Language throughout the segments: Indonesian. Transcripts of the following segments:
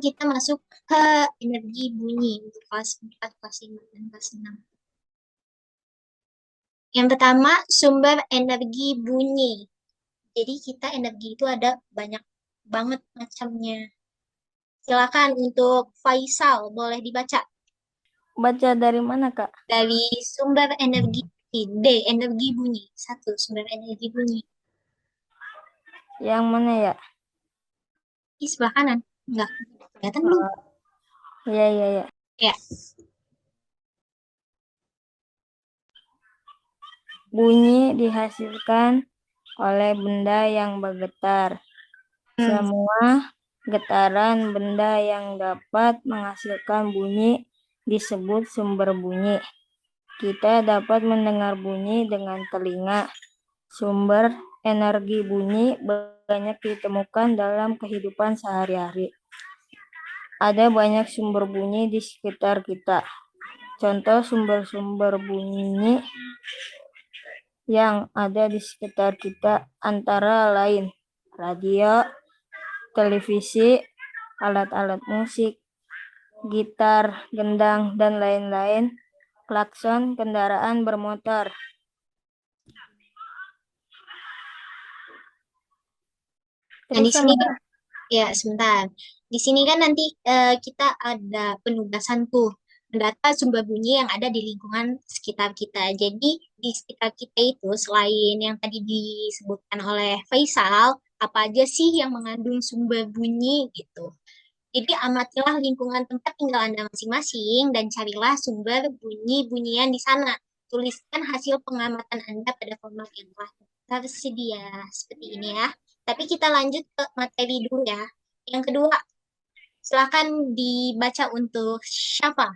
kita masuk ke energi bunyi untuk kelas 4, kelas 5, dan kelas 6. Yang pertama, sumber energi bunyi. Jadi kita energi itu ada banyak banget macamnya. Silakan untuk Faisal, boleh dibaca. Baca dari mana, Kak? Dari sumber energi D, energi bunyi. Satu, sumber energi bunyi. Yang mana ya? Di sebelah kanan. Enggak, kelihatan belum? Iya, iya, iya. Ya. Bunyi dihasilkan oleh benda yang bergetar. Semua getaran benda yang dapat menghasilkan bunyi disebut sumber bunyi. Kita dapat mendengar bunyi dengan telinga. Sumber energi bunyi banyak ditemukan dalam kehidupan sehari-hari. Ada banyak sumber bunyi di sekitar kita. Contoh sumber-sumber bunyi yang ada di sekitar kita antara lain radio, televisi, alat-alat musik, gitar, gendang, dan lain-lain, klakson kendaraan bermotor. Nah, di Terus sini sama ya sebentar. Di sini kan nanti kita ada penugasan tuh mendata sumber bunyi yang ada di lingkungan sekitar kita. Jadi di sekitar kita itu selain yang tadi disebutkan oleh Faisal, apa aja sih yang mengandung sumber bunyi gitu. Jadi amatilah lingkungan tempat tinggal Anda masing-masing dan carilah sumber bunyi-bunyian di sana. Tuliskan hasil pengamatan Anda pada format yang telah tersedia seperti ini ya. Tapi kita lanjut ke materi dulu ya. Yang kedua, silakan dibaca untuk Syafa.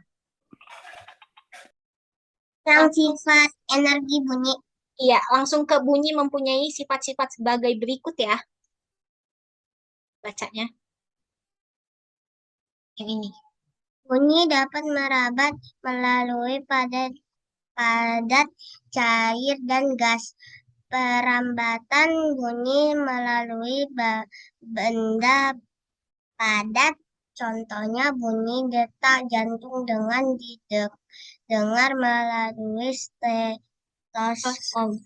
Yang sifat energi bunyi. Iya, langsung ke bunyi mempunyai sifat-sifat sebagai berikut ya. Bacanya. Yang ini. Bunyi dapat merabat melalui padat cair dan gas. Perambatan bunyi melalui benda padat, contohnya bunyi detak jantung dengan didengar melalui stetoskop.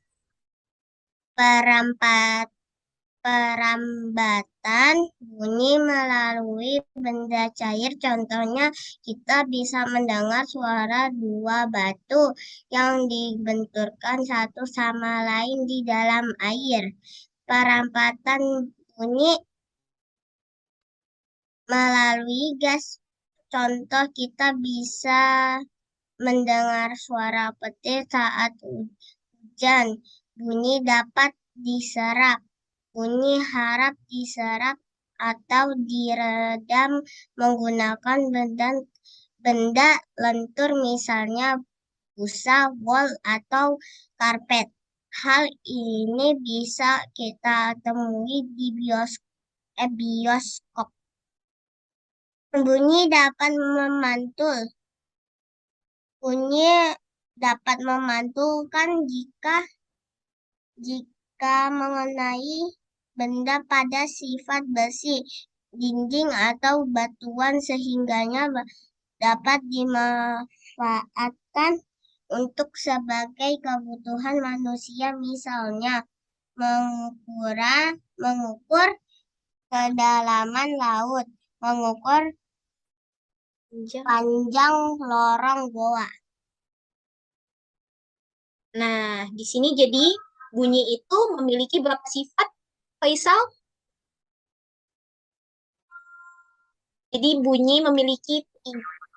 Perambatan bunyi melalui benda cair, contohnya kita bisa mendengar suara dua batu yang dibenturkan satu sama lain di dalam air. Perampatan bunyi melalui gas, contoh kita bisa mendengar suara petir saat hujan. Bunyi dapat diserap. Bunyi harap diserap atau diredam menggunakan benda lentur, misalnya busa, wol, atau karpet. Hal ini bisa kita temui di bioskop. Bunyi dapat memantul. Bunyi dapat memantulkan jika mengenai benda pada sifat besi, dinding, atau batuan, sehingganya dapat dimanfaatkan untuk sebagai kebutuhan manusia, misalnya mengukur kedalaman laut, mengukur panjang lorong goa. Nah, di sini jadi bunyi itu memiliki berapa sifat, Faisal? Jadi bunyi memiliki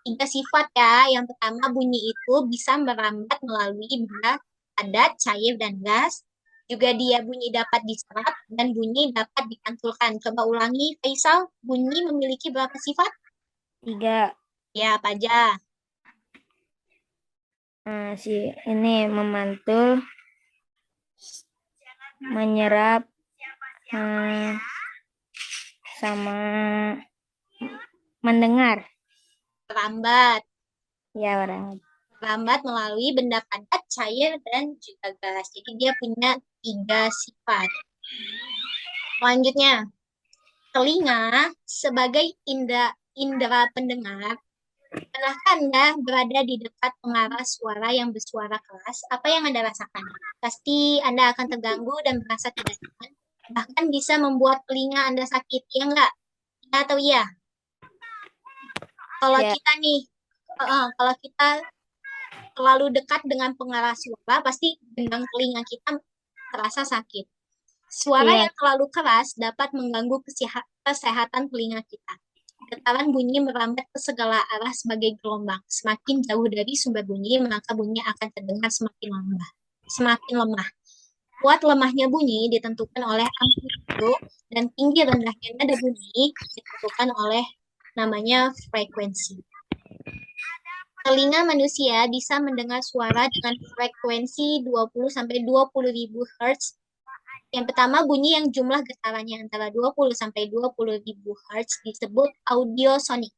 tiga sifat ya. Yang pertama, bunyi itu bisa merambat melalui benda padat, cair, dan gas. Juga dia bunyi dapat diserap dan bunyi dapat dipantulkan. Coba ulangi, Faisal, bunyi memiliki berapa sifat? 3. Ya, apa aja? Ini memantul, menyerap, sama mendengar. Merambat. Ya, orang. Merambat melalui benda padat, cair, dan juga gas. Jadi dia punya tiga sifat. Selanjutnya, telinga sebagai indera pendengar, pernahkah Anda berada di dekat pengarah suara yang bersuara keras? Apa yang Anda rasakan? Pasti Anda akan terganggu dan merasa tidak nyaman, bahkan bisa membuat telinga Anda sakit, ya enggak? Ya atau iya? Kalau Ya. kita nih, kalau kita terlalu dekat dengan pengarah suara, pasti gendang telinga kita terasa sakit. Suara Iya. yang terlalu keras dapat mengganggu kesehatan telinga kita. Getaran bunyi merambat ke segala arah sebagai gelombang. Semakin jauh dari sumber bunyi, maka bunyi akan terdengar semakin lemah. Kuat lemahnya bunyi ditentukan oleh amplitudo dan tinggi rendahnya nada bunyi ditentukan oleh namanya frekuensi. Telinga manusia bisa mendengar suara dengan frekuensi 20-20 ribu Hz. Yang pertama, bunyi yang jumlah getarannya antara 20 sampai 20 ribu Hz disebut audiosonik.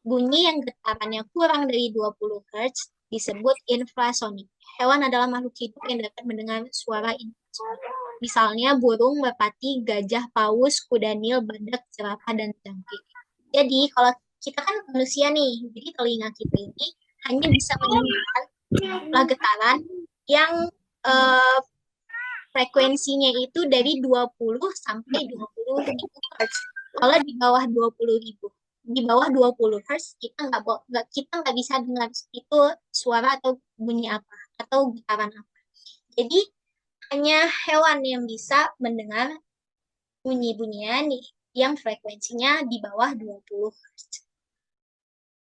Bunyi yang getarannya kurang dari 20 Hz disebut infrasonik. Hewan adalah makhluk hidup yang dapat mendengar suara infrasonik. Misalnya burung, merpati, gajah, paus, kuda nil, badak, jerapah, dan jangkrik. Jadi kalau kita kan manusia nih, jadi telinga kita ini hanya bisa mendengar jumlah getaran yang frekuensinya itu dari 20 sampai 20 ribu Hz. Kalau di bawah 20 ribu, di bawah 20 Hz, kita nggak bisa dengar itu suara atau bunyi apa, atau getaran apa. Jadi, hanya hewan yang bisa mendengar bunyi-bunyian yang frekuensinya di bawah 20 Hz.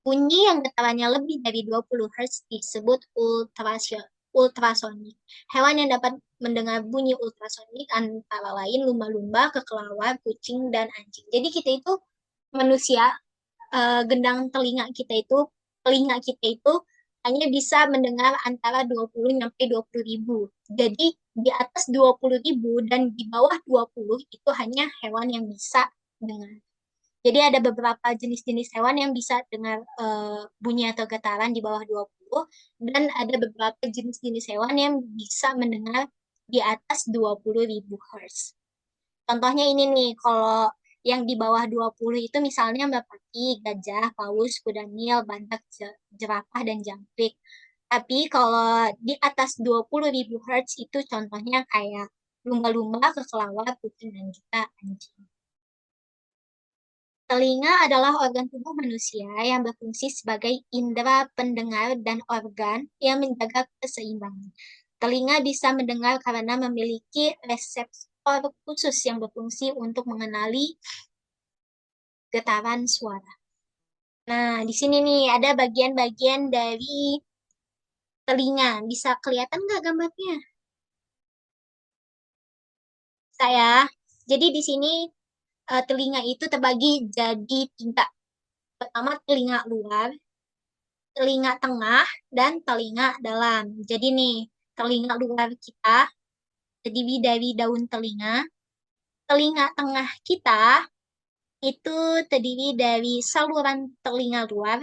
Bunyi yang getarannya lebih dari 20 Hz disebut ultrasonik. Hewan yang dapat mendengar bunyi ultrasonik antara lain lumba-lumba, kekelawar, kucing, dan anjing. Jadi kita itu manusia, gendang telinga kita itu hanya bisa mendengar antara 20 sampai 20 ribu. Jadi di atas 20 ribu dan di bawah 20 itu hanya hewan yang bisa dengar. Jadi ada beberapa jenis-jenis hewan yang bisa dengar bunyi atau getaran di bawah 20 dan ada beberapa jenis-jenis hewan yang bisa mendengar di atas 20 ribu Hz. Contohnya ini nih, kalau yang di bawah 20 itu misalnya merpati, gajah, paus, kuda nil, badak, jerapah, dan jangkrik. Tapi kalau di atas 20 ribu Hz itu contohnya kayak lumba-lumba, kekelawar, kucing, dan juga anjing. Telinga adalah organ tubuh manusia yang berfungsi sebagai indera pendengar dan organ yang menjaga keseimbangan. Telinga bisa mendengar karena memiliki reseptor khusus yang berfungsi untuk mengenali getaran suara. Nah, di sini nih ada bagian-bagian dari telinga. Bisa kelihatan nggak gambarnya? Jadi di sini telinga itu terbagi jadi 3. Pertama, telinga luar, telinga tengah, dan telinga dalam. Jadi nih, telinga luar kita terdiri dari daun telinga. Telinga tengah kita itu terdiri dari saluran telinga luar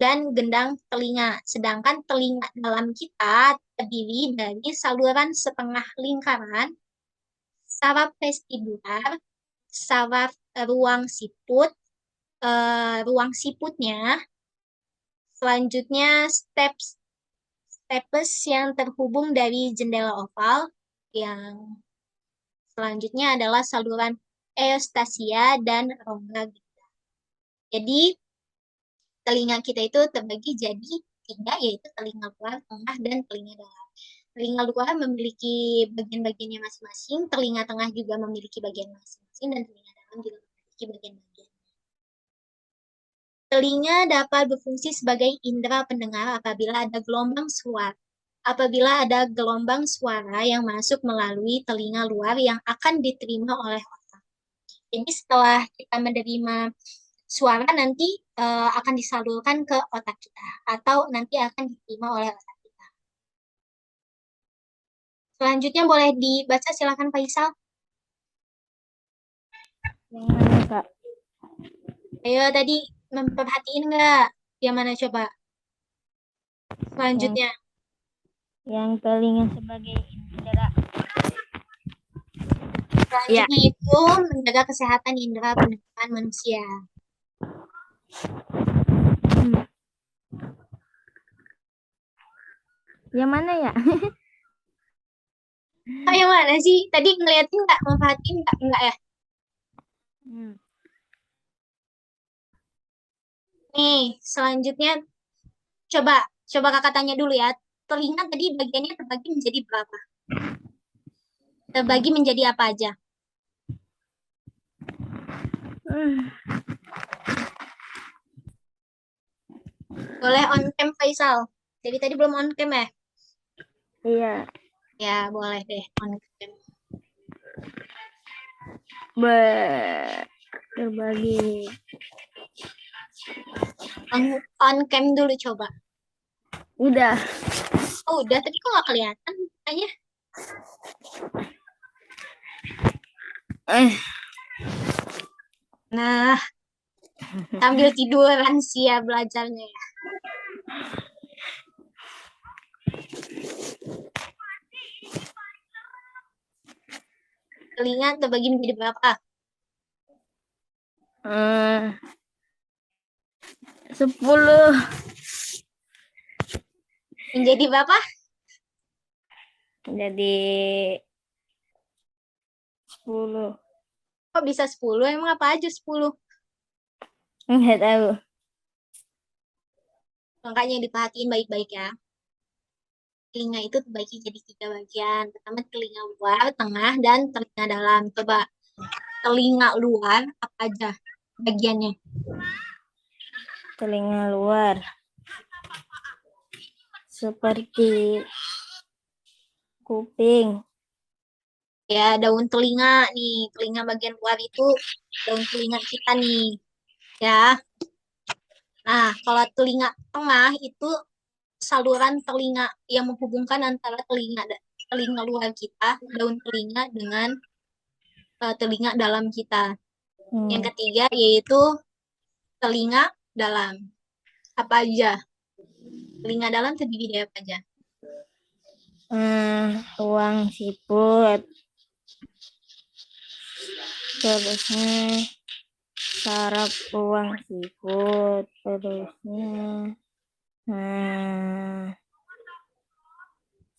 dan gendang telinga. Sedangkan telinga dalam kita terdiri dari saluran setengah lingkaran, saraf vestibular, saraf ruang siputnya, selanjutnya stapes yang terhubung dari jendela oval, yang selanjutnya adalah saluran eustasia dan rongga. Jadi telinga kita itu terbagi jadi 3, yaitu telinga luar, tengah, dan telinga dalam. Telinga luar memiliki bagian-bagiannya masing-masing, telinga tengah juga memiliki bagian masing-masing, dan telinga dalam juga memiliki bagian-bagian. Telinga dapat berfungsi sebagai indera pendengar apabila ada gelombang suara yang masuk melalui telinga luar yang akan diterima oleh otak. Jadi setelah kita menerima suara nanti akan disalurkan ke otak kita atau nanti akan diterima oleh otak kita. Selanjutnya boleh dibaca, silakan Faisal. Yang mana, Kak? Ayo tadi memperhatiin nggak? Yang mana coba? Selanjutnya. Yang telinga sebagai indera. Selanjutnya itu menjaga kesehatan indera pendengaran manusia. Yang mana ya? Oh, yang mana sih? Tadi ngeliatin nggak? Manfaatin nggak? Enggak ya? Nih, selanjutnya coba coba kakak tanya dulu ya. Telinga tadi bagiannya terbagi menjadi berapa? Terbagi menjadi apa aja? Boleh on cam Faisal. Jadi tadi belum on cam ya? Iya. Ya, boleh deh on cam. Terbagi. On cam dulu coba. Udah. Oh, udah, tapi kok nggak kelihatan mukanya? Nah, sambil tiduran sih ya belajarnya ya. Telinga terbagi menjadi berapa? 10. Menjadi berapa? Jadi 10. Kok bisa 10? Emang apa aja 10? Enggak tahu. Makanya diperhatiin baik-baik ya. Telinga itu terbagi jadi 3 bagian. Pertama telinga luar, tengah, dan telinga dalam. Coba telinga luar apa aja bagiannya? Telinga luar. Seperti kuping. Ya, daun telinga nih. Telinga bagian luar itu daun telinga kita nih. Ya. Nah, kalau telinga tengah itu saluran telinga yang menghubungkan antara telinga luar kita, daun telinga dengan telinga dalam kita. Yang ketiga yaitu telinga dalam. Apa aja? Telinga dalam terdiri dari apa aja? Ruang siput. Terusnya saraf ruang siput. Terusnya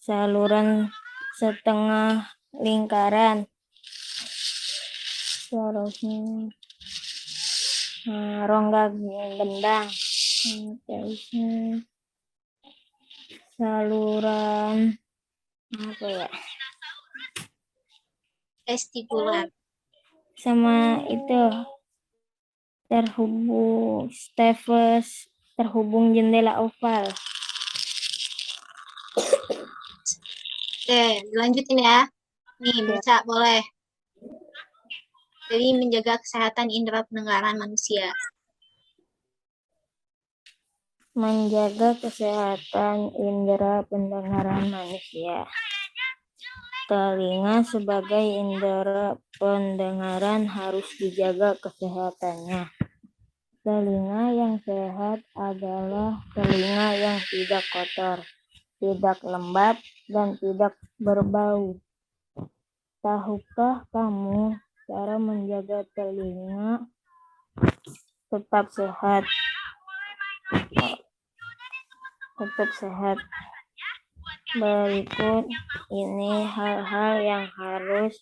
saluran setengah lingkaran. Terusnya rongga gendang. Terusnya saluran apa ya? Testikular. Sama itu terhubung jendela oval. Oke, lanjutin ya. Nih, baca boleh. Jadi menjaga kesehatan indera pendengaran manusia. Menjaga kesehatan indera pendengaran manusia. Telinga sebagai indera pendengaran harus dijaga kesehatannya. Telinga yang sehat adalah telinga yang tidak kotor, tidak lembab, dan tidak berbau. Tahukah kamu cara menjaga telinga tetap sehat? Berikut ini hal-hal yang harus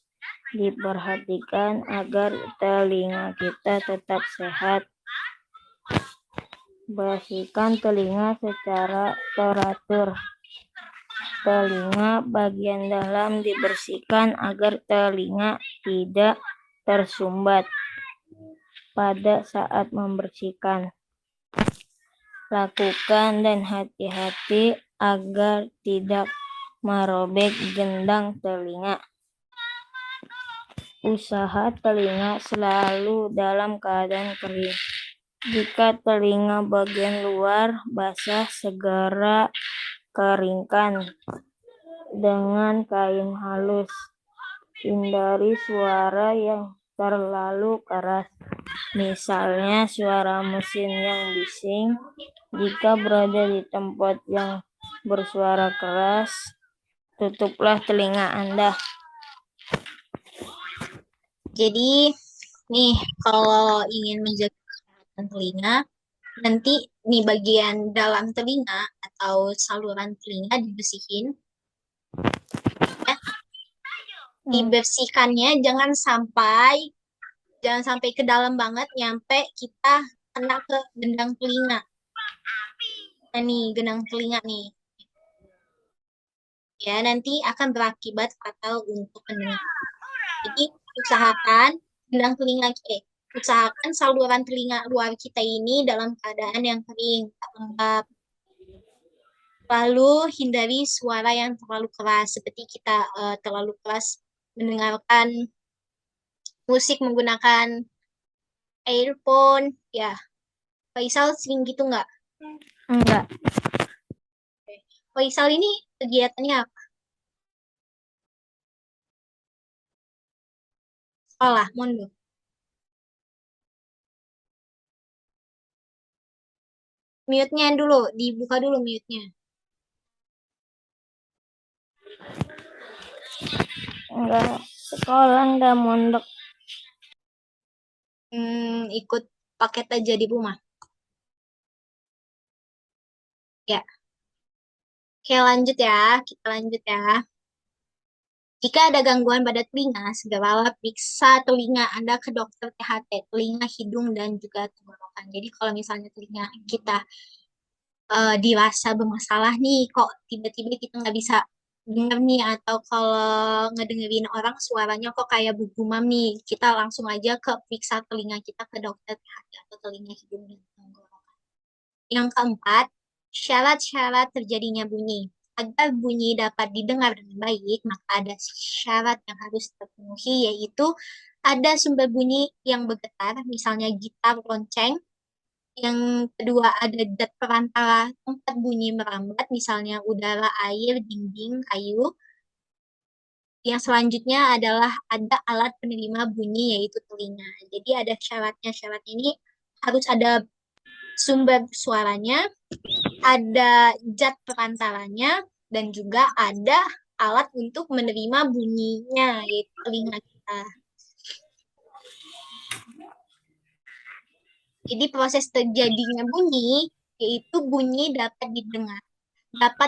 diperhatikan agar telinga kita tetap sehat. Bersihkan telinga secara teratur. Telinga bagian dalam dibersihkan agar telinga tidak tersumbat pada saat membersihkan. Lakukan dan hati-hati agar tidak merobek gendang telinga. Usaha telinga selalu dalam keadaan kering. Jika telinga bagian luar basah, segera keringkan dengan kain halus. Hindari suara yang terlalu keras, misalnya suara mesin yang bising. Jika berada di tempat yang bersuara keras, tutuplah telinga Anda. Jadi, nih, kalau ingin menjaga kesehatan telinga, nanti nih bagian dalam telinga atau saluran telinga dibersihin. Ya. Dibersihkannya jangan sampai ke dalam banget nyampe kita kena ke gendang telinga. Nah nih, gendang telinga nih. Ya, nanti akan berakibat fatal untuk pendengar. Jadi, usahakan saluran telinga luar kita ini dalam keadaan yang kering, tak lembab. Lalu hindari suara yang terlalu keras, seperti kita terlalu keras mendengarkan musik menggunakan earphone. Ya, Faisal sering gitu nggak? Enggak. Faisal ini kegiatannya apa? Sekolah, mondok. Mute-nya dulu, dibuka dulu mute-nya. Enggak sekolah, enggak mondok. Ikut paket aja di rumah. Ya. Oke, lanjut ya. Kita lanjut ya. Jika ada gangguan pada telinga, segeralah periksa telinga Anda ke dokter THT, telinga, hidung, dan juga tenggorokan. Jadi kalau misalnya telinga kita dirasa bermasalah nih, kok tiba-tiba kita nggak bisa dengar nih, atau kalau ngedengerin orang suaranya kok kayak bergumam nih, kita langsung aja ke periksa telinga kita ke dokter THT atau telinga, hidung, dan tenggorokan. Yang keempat, syarat-syarat terjadinya bunyi. Agar bunyi dapat didengar dengan baik, maka ada syarat yang harus terpenuhi, yaitu ada sumber bunyi yang bergetar, misalnya gitar, lonceng. Yang kedua, ada zat perantara tempat bunyi merambat, misalnya udara, air, dinding, kayu. Yang selanjutnya adalah ada alat penerima bunyi, yaitu telinga. Jadi ada syaratnya. Syarat ini harus ada sumber suaranya, ada zat perantaranya, dan juga ada alat untuk menerima bunyinya, yaitu telinga kita. Jadi proses terjadinya bunyi, yaitu bunyi dapat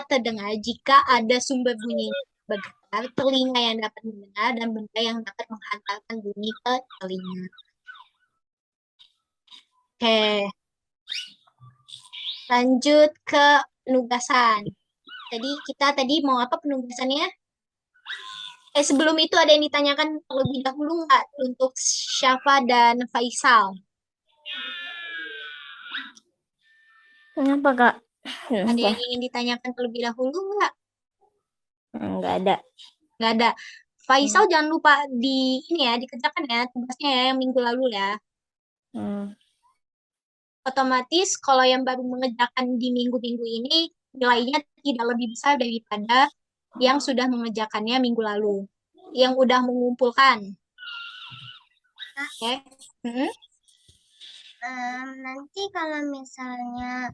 terdengar jika ada sumber bunyi bergetar, telinga yang dapat mendengar, dan benda yang dapat menghantarkan bunyi ke telinga. Oke, lanjut ke penugasan. Kita tadi mau apa penugasannya? Sebelum itu ada yang ditanyakan terlebih dahulu nggak untuk Syafa dan Faisal? Kenapa, Kak? Ada yang ingin ditanyakan terlebih dahulu nggak? Enggak ada. Nggak ada. Faisal jangan lupa dikerjakan ya tugasnya ya yang minggu lalu ya. Otomatis kalau yang baru mengerjakan di minggu-minggu ini nilainya tidak lebih besar daripada yang sudah mengerjakannya minggu lalu, yang udah mengumpulkan. Oke. Nanti kalau misalnya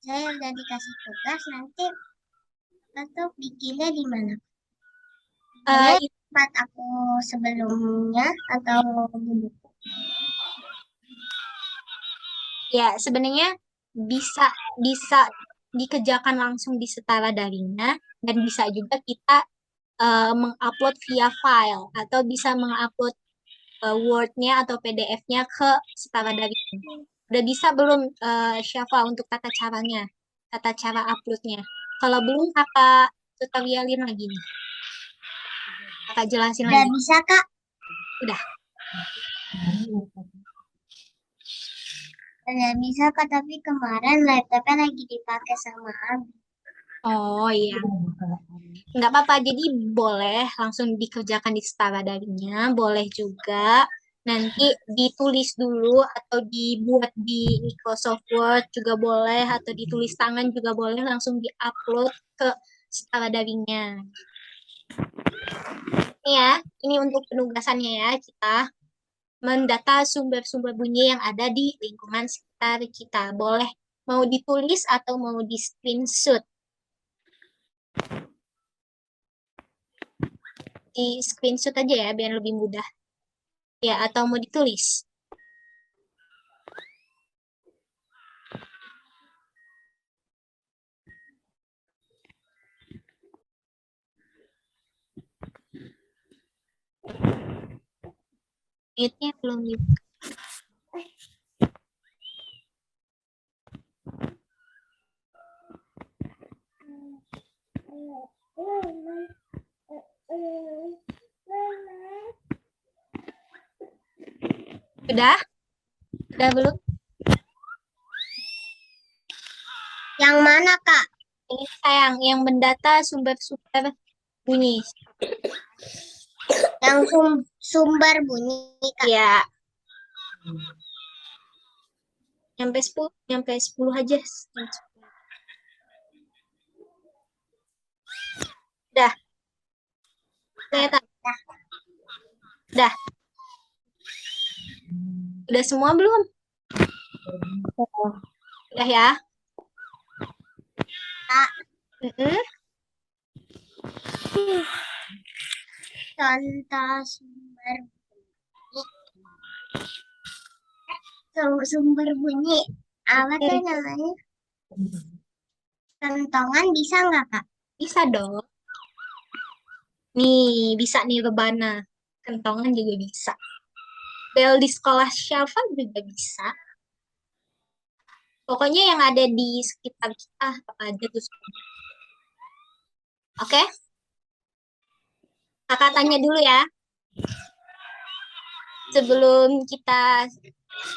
saya udah dikasih tugas, nanti atau bikinnya di mana? Ini tempat aku sebelumnya atau di buku? Ya, sebenarnya bisa dikerjakan langsung di setara daringnya, dan bisa juga kita mengupload via file, atau bisa mengupload Word-nya atau PDF-nya ke setara daring. Udah bisa belum, Syafa, untuk tata cara uploadnya? Kalau belum, kakak tutorialin lagi nih. Kakak jelasin Udah lagi. bisa, Kak? Udah. Udah bisa, Kak, tapi kemarin laptopnya lagi dipakai sama Abi. Oh iya. Nggak apa-apa, jadi boleh langsung dikerjakan di setara daringnya, boleh juga nanti ditulis dulu atau dibuat di Microsoft Word juga boleh, atau ditulis tangan juga boleh, langsung diupload ke setara daringnya. Ini ya, ini untuk penugasannya ya, kita mendata sumber-sumber bunyi yang ada di lingkungan sekitar kita. Boleh mau ditulis atau mau di screenshot. Di screenshot aja ya, biar lebih mudah. Ya, atau mau ditulis. Mute-nya belum dibuka. Udah? Udah belum? Yang mana, Kak? Ini sayang, yang mendata sumber-sumber bunyi. Yang sumber bunyi, Kak. Iya. Nyampe 10 aja. Udah. Udah, tak? Udah. Udah semua belum? Udah ya? Kak, Mm-mm. contoh sumber bunyi. Apa tuh namanya? Kentongan bisa nggak, Kak? Bisa dong. Nih, bisa nih rebana. Kentongan juga bisa. Bel di sekolah Syafa juga bisa. Pokoknya yang ada di sekitar kita apa aja tuh. Oke? Kakak tanya dulu ya. Sebelum kita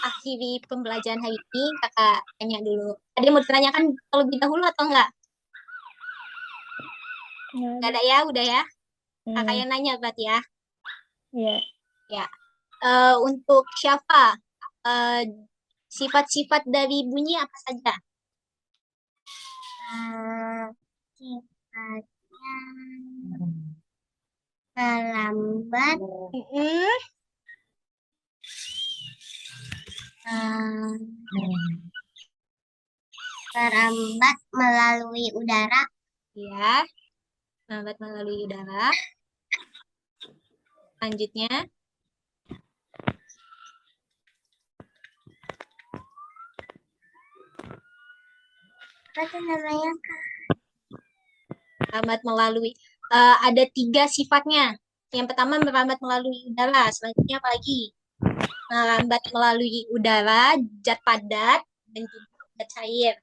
akhiri pembelajaran hari ini, kakak tanya dulu. Ada yang mau ditanyakan terlebih dahulu atau enggak? Enggak ada ya, udah ya. Kakak yang nanya berarti ya. Iya. Ya. Untuk Syafa, sifat-sifat dari bunyi apa saja? Sifatnya melambat, Mm-mm. merambat melalui udara, Ya, lambat melalui udara. Selanjutnya, apa tuh namanya, Kak? lambat melalui. Ada 3 sifatnya. Yang pertama merambat melalui udara. Selanjutnya apa lagi? Merambat melalui udara, zat padat, dan juga zat cair.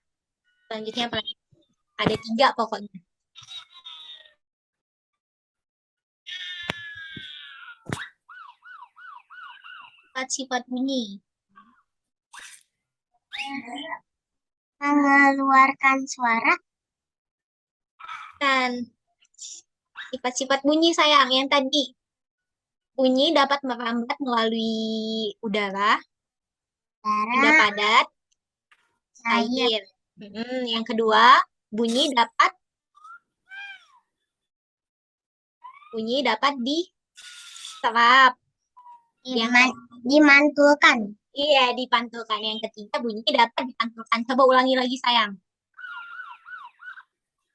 Selanjutnya apa lagi? Ada 3 pokoknya. Sifat-sifat bunyi. Mengeluarkan suara, Dan sifat-sifat bunyi sayang yang tadi. Bunyi dapat merambat melalui udara, benda udara, padat, cair, cair. Yang kedua, bunyi dapat diserap. Yang dimantulkan, iya, dipantulkan. Yang ketiga, bunyi dapat dipantulkan. Coba ulangi lagi sayang.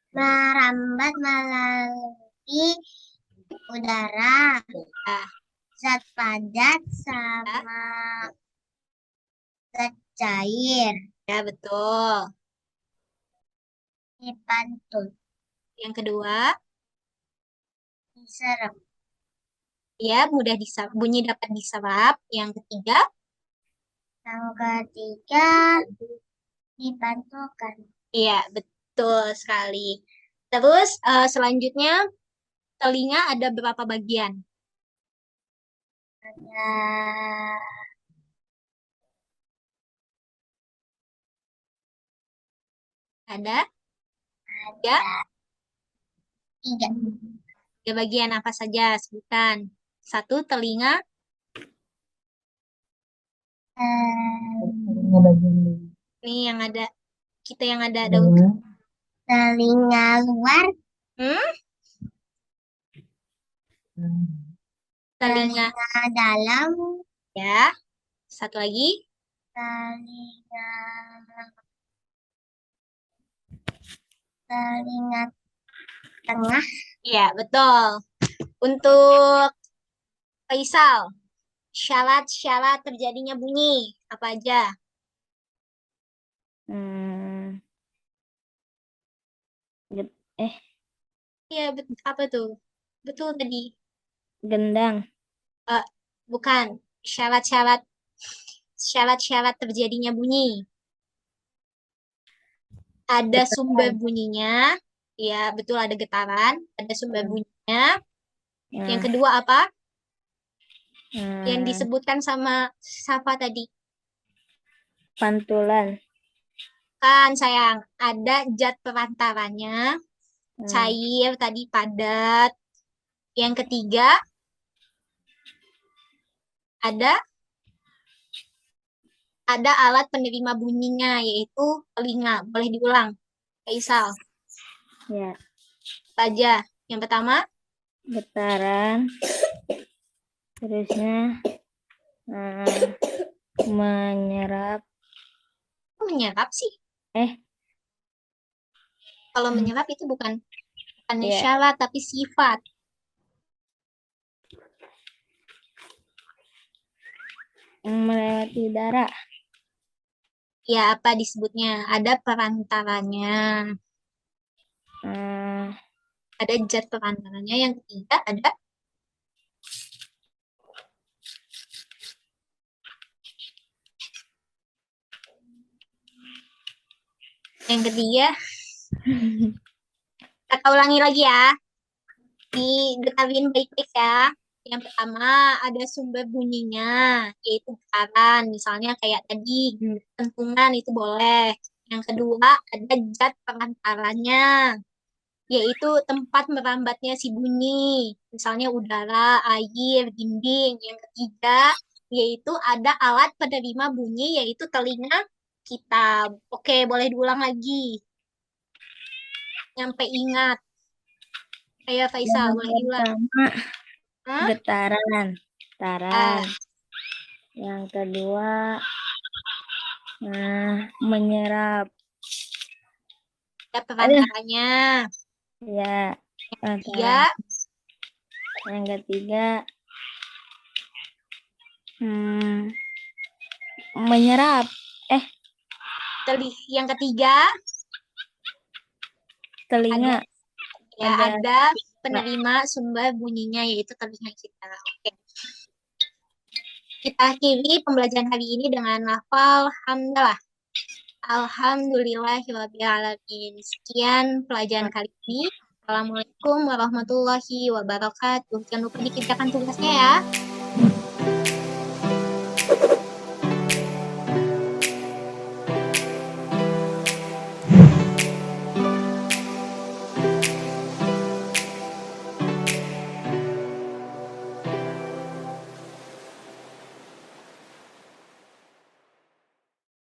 merambat melalui udara, Nah, zat padat sama zat cair, ya betul. dipantul, Yang kedua, diserap, ya mudah diserap. Bunyi dapat diserap. Yang ketiga, yang ketiga dipantulkan. iya betul sekali. Terus selanjutnya, telinga ada berapa bagian? Ada Ada tiga. tiga. Tiga bagian apa saja? Sebutkan. Satu, telinga. Nih yang ada, kita yang ada daun. Telinga luar, Hmm? Telinga. telinga dalam, Ya. Satu lagi. telinga telinga tengah, Iya, betul. Untuk Faisal, syarat-syarat terjadinya bunyi apa aja? Hmm. Iya, apa tuh? Betul tadi. Gendang. Bukan. Syarat-syarat terjadinya bunyi. Ada sumber bunyinya, ya betul ada getaran, ada sumber bunyinya. Yang kedua apa? Yang disebutkan sama siapa tadi? Pantulan. Kan sayang, ada zat perantaranya, cair tadi padat. Yang ketiga ada alat penerima bunyinya yaitu telinga. Boleh diulang, Faisal. Ya. Apa aja? Yang pertama Getaran. Terusnya menyerap. Kok menyerap sih? Kalau menyerap itu bukan Ya. syarat tapi sifat. Melewati darah. Ya apa disebutnya? Ada perantaranya. Ada zat perantaranya. Yang ketiga ada kita ulangi lagi ya. Digetarin baik-baik ya. Yang pertama ada sumber bunyinya, yaitu getaran. Misalnya kayak tadi, dentungan itu boleh. Yang kedua ada zat perantaranya, yaitu tempat merambatnya si bunyi. Misalnya udara, air, dinding. Yang ketiga yaitu ada alat penerima bunyi, yaitu telinga kita. Oke, boleh diulang lagi. Nyampe ingat. Ayo Faisal, boleh diulang. Getaran. Yang kedua menyerap. Ada perantaranya. Ya. Yang ketiga menyerap. Yang ketiga Telinga. ada penerima sumber bunyinya, yaitu telinga kita. Oke. Kita akhiri pembelajaran hari ini dengan lafal hamdalah. Alhamdulillahirrahmanirrahim. Sekian pelajaran kali ini. Assalamualaikum warahmatullahi wabarakatuh. Jangan lupa dikerjakan tugasnya ya.